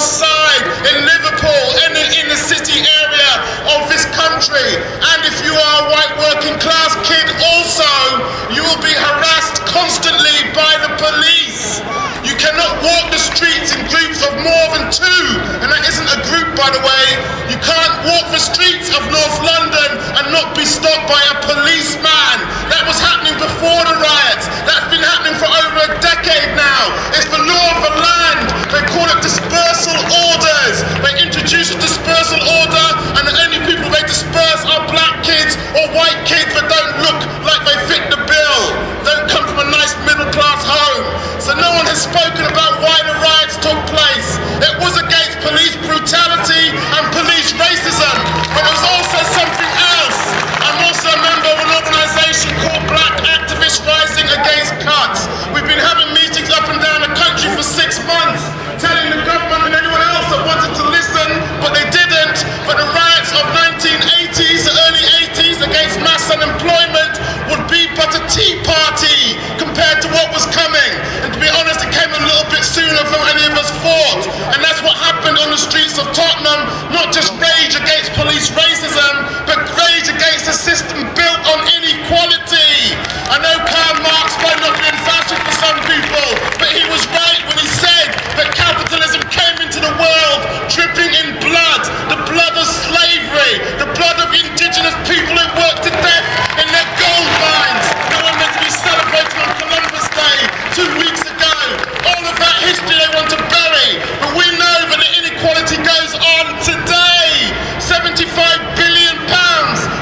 your side in Liverpool and in the city area of this country. And if you are a white working class kid also, you will be harassed constantly by the police. You cannot walk the streets in groups of more than 2, and that isn't a group, by the way. You can't walk the streets of North London and not be stopped by a policeman. That was happening before the riots. That's been happening for over a decade now. It's the law of the land. They call it dispersal orders. They introduce a dispersal order, and the only people they disperse are black kids or white kids that don't look like they fit the bill, don't come from a nice middle class home. So no one has spoken about why the riots took place. It was against police brutality and police racism, but it was also something else. I'm also a member of an organisation called Black Activists Rising Against Cuts. We've been having meetings up and down the country for 6 months, telling the government and anyone else that wanted to listen, but they didn't. But the riots of 1980s, the early 80s against mass unemployment would be but a tea party compared to what was coming. And to be honest, it came a little bit sooner than any of us thought. And that's what happened on the streets of Tottenham. Not just rage against police racism, but rage against a system built on inequality. I know Karl Marx might not be in fashion for some people, but he was right when he said that capitalism came into the world dripping in blood, the blood of slavery, the blood of indigenous people who worked to death in their gold mines. They were meant to be celebrated on Columbus Day 2 weeks ago. All of that history they want to bury, but we know that the inequality goes on today. £75 billion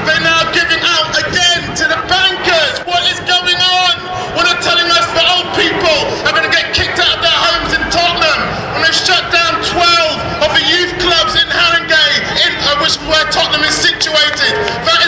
they're now giving out again to the bankers. What is going on? When they're telling us that old people are going to get kicked out of their homes in Tottenham, when they shut down 12 of the youth clubs in Haringey, which is where Tottenham is situated. That